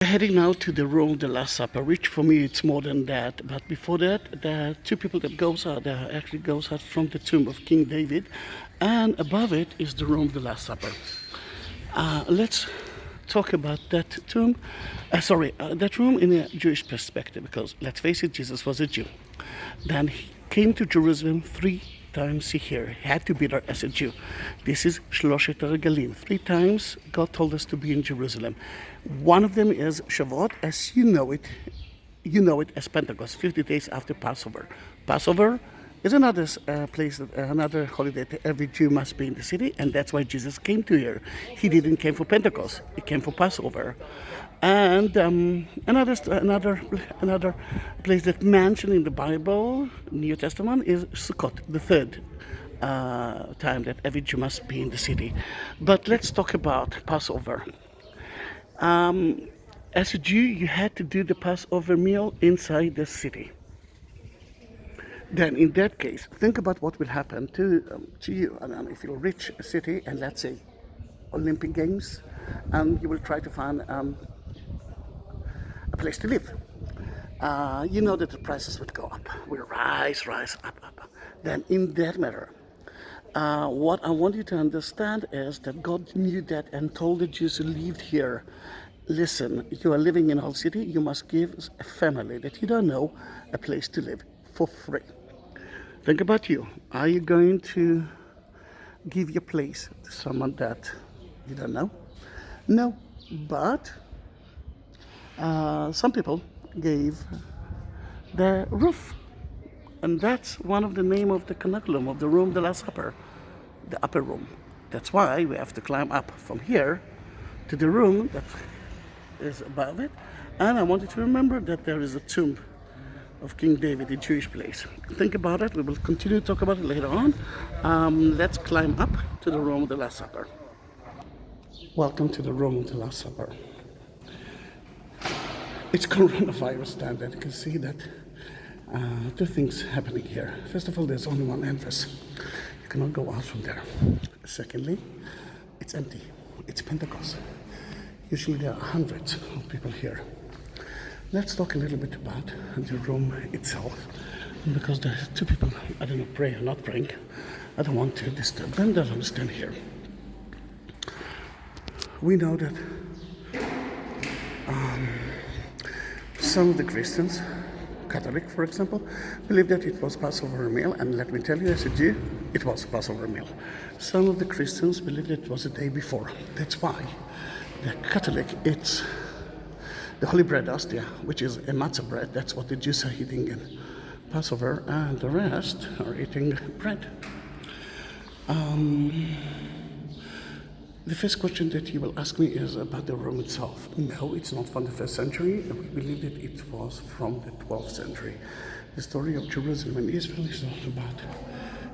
We're heading now to the room of the Last Supper, which for me it's more than that. But before that, there are two people that goes out. There actually goes out from the tomb of King David, and above it is the room of the Last Supper. Let's talk about that tomb. That room in a Jewish perspective, because let's face it, Jesus was a Jew. Then he came to Jerusalem 3 times a year. He had to be there as a Jew. This is Shloshet Regalim. 3 times God told us to be in Jerusalem. One of them is Shavuot, as you know it as Pentecost, 50 days after Passover. Passover is another another holiday that every Jew must be in the city, and that's why Jesus came to here. He didn't came for Pentecost; he came for Passover. And another place that mentioned in the Bible, New Testament, is Sukkot, the third time that every Jew must be in the city. But let's talk about Passover. As a Jew, you had to do the Passover meal inside the city. Then, in that case, think about what will happen to you. And if you reach a city, and let's say Olympic Games, and you will try to find a place to live. You know that the prices would go up, will rise, up. Then, in that matter, what I want you to understand is that God knew that and told the Jews who lived here, listen, you are living in a whole city, you must give a family that you don't know a place to live for free. Think about you. Are you going to give your place to someone that you don't know? No, but some people gave the roof. And that's one of the name of the cēnāculum, of the room, the Last Supper, the upper room. That's why we have to climb up from here to the room that is above it. And I want you to remember that there is a tomb of King David, a Jewish place. Think about it. We will continue to talk about it later on. Let's climb up to the room of the Last Supper. Welcome to the room of the Last Supper. It's coronavirus time that you can see that two things happening here. First of all, there's only one entrance. You cannot go out from there. Secondly, it's empty. It's Pentecost. Usually there are hundreds of people here. Let's talk a little bit about the room itself. Because there are two people, I don't know, pray or not praying. I don't want to disturb them. They'll understand here. We know that some of the Christians, Catholic for example, believe that it was Passover meal, and let me tell you as a Jew, it was Passover meal. Some of the Christians believe that it was the day before. That's why the Catholic eats the holy bread ostia, which is a matzah bread. That's what the Jews are eating in Passover, and the rest are eating bread. The first question that you will ask me is about the room itself. No, it's not from the 1st century. We believe that it was from the 12th century. The story of Jerusalem and Israel is not about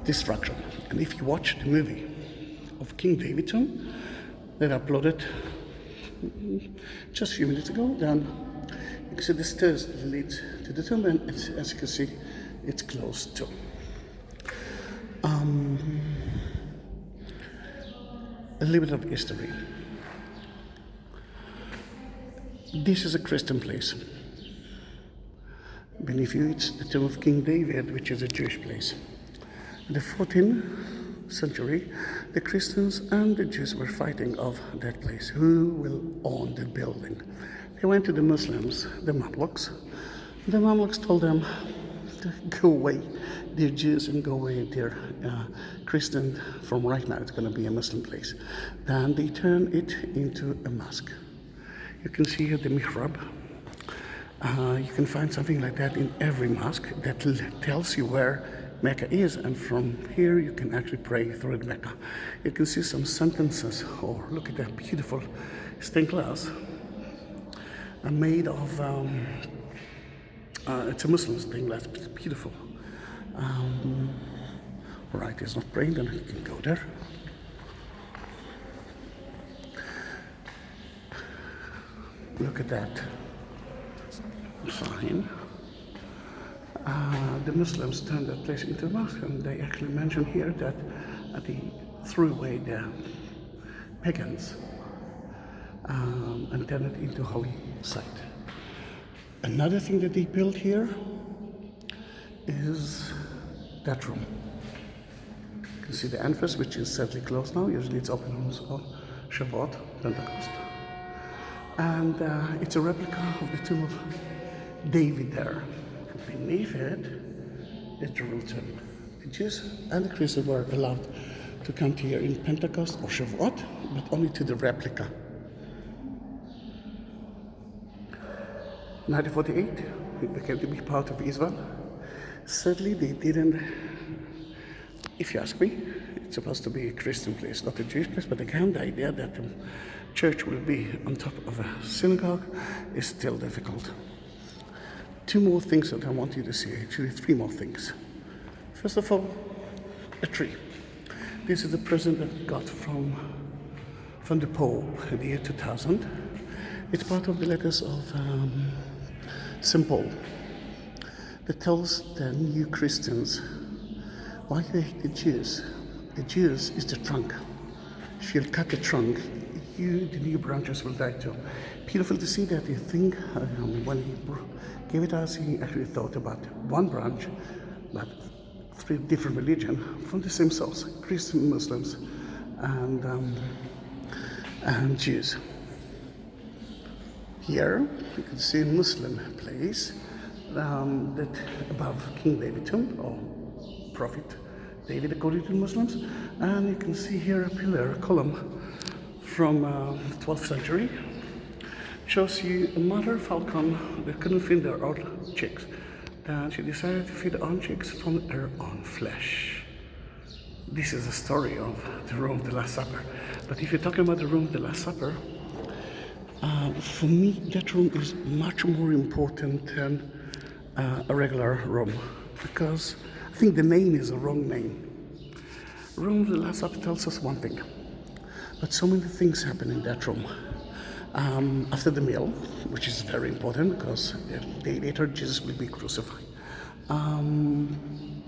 destruction. And if you watch the movie of King David tomb that I uploaded just a few minutes ago, then you can see the stairs that lead to the tomb, and as you can see, it's closed too. A little bit of history. This is a Christian place. Beneath you, it's the tomb of King David, which is a Jewish place. In the 14th century, the Christians and the Jews were fighting of that place. Who will own the building? They went to the Muslims, the Mamluks. The Mamluks told them to go away. They're Jews, and go away. They're Christian. From right now, it's going to be a Muslim place. Then they turn it into a mosque. You can see here the mihrab. You can find something like that in every mosque that tells you where Mecca is, and from here you can actually pray through Mecca. You can see some sentences. Oh, look at that beautiful stained glass made of. It's a Muslim stained glass. It's beautiful. Right, it's not praying, then you can go there. Look at that sign. The Muslims turned that place into a mosque, and they actually mention here that they threw away the pagans and turn it into holy site. Another thing that they built here is that room. You can see the entrance, which is sadly closed now. Usually it's open on Shavuot, Pentecost. And it's a replica of the tomb of David there. And beneath it is Jerusalem. The Jews and the Christians were allowed to come here in Pentecost or Shavuot, but only to the replica. 1948, it became to be part of Israel. Sadly, they didn't, if you ask me, it's supposed to be a Christian place, not a Jewish place, but again, the idea that the church will be on top of a synagogue is still difficult. Two more things that I want you to see, actually three more things. First of all, a tree. This is the present that we got from the Pope in the year 2000. It's part of the letters of St. Paul that tells the new Christians why they hate the Jews. The Jews is the trunk. If you cut the trunk, the new branches will die too. Beautiful to see that. You think when he gave it us, he actually thought about one branch, but three different religions from the same source: Christian, Muslims, and Jews. Here you can see a Muslim place that above King David's tomb, or Prophet David according to Muslims, and you can see here a pillar, a column from the 12th century. Shows you a mother falcon that couldn't feed her own chicks. And she decided to feed her own chicks from her own flesh. This is the story of the room of the Last Supper. But if you're talking about the room of the Last Supper, for me, that room is much more important than a regular room, because I think the name is a wrong name. Room of the Last Supper tells us one thing, but so many things happen in that room. After the meal, which is very important because a day later Jesus will be crucified. When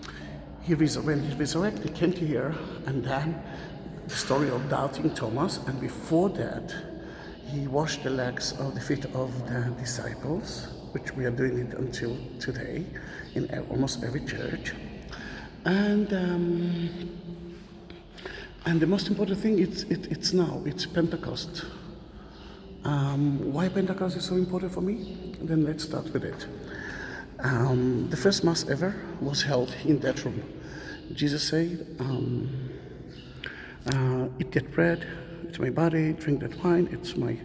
he resurrected, he came to here, and then the story of doubting Thomas, and before that, he washed the legs of the feet of the disciples, which we are doing it until today in almost every church. And the most important thing, it's now, it's Pentecost. Why Pentecost is so important for me? Then let's start with it. The first Mass ever was held in that room. Jesus said, eat that bread, it's my body, drink that wine, it's my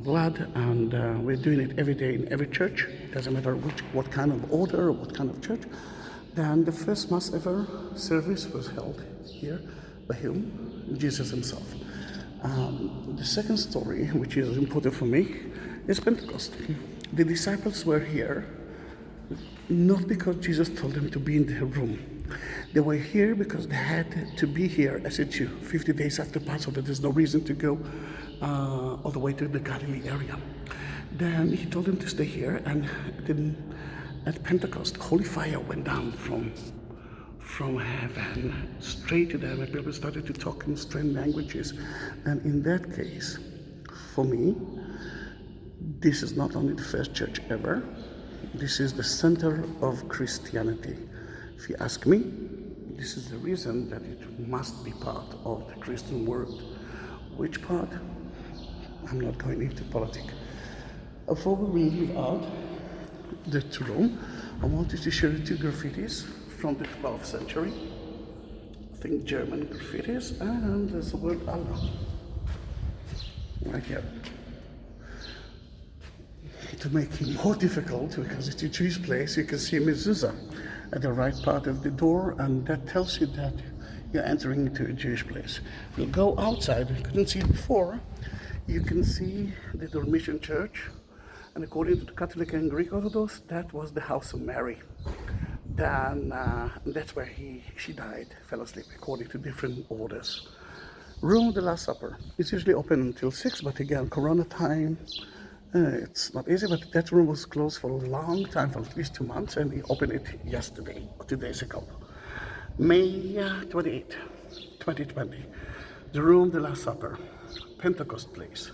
blood, and we're doing it every day in every church. It doesn't matter what kind of order or what kind of church. Then the first Mass ever service was held here by him, Jesus himself. The second story, which is important for me, is Pentecost. The disciples were here not because Jesus told them to be in the room. They were here because they had to be here as a Jew. 50 days after Passover, there's no reason to go all the way to the Galilee area. Then he told them to stay here, and then at Pentecost, holy fire went down from heaven straight to them, and people started to talk in strange languages. And in that case, for me, this is not only the first church ever, this is the center of Christianity. If you ask me, this is the reason that it must be part of the Christian world. Which part? I'm not going into politics. Before we leave out the room, I wanted to share two graffitis from the 12th century. I think German graffitis, and there's the word Allah right here. To make it more difficult, because it's a Jewish place, you can see a mezuzah at the right part of the door, and that tells you that you're entering into a Jewish place. We'll go outside. You couldn't see it before. You can see the Dormition Church, and according to the Catholic and Greek Orthodox, that was the house of Mary. Then that's where she died, fell asleep, according to different orders. Room of the Last Supper. It's usually open until 6, but again, Corona time, it's not easy, but that room was closed for a long time, for at least 2 months, and we opened it yesterday, or 2 days ago. May 28, 2020. The room of the Last Supper. Pentecost place.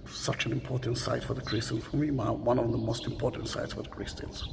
Such an important site for the Christians, for me, one of the most important sites for the Christians.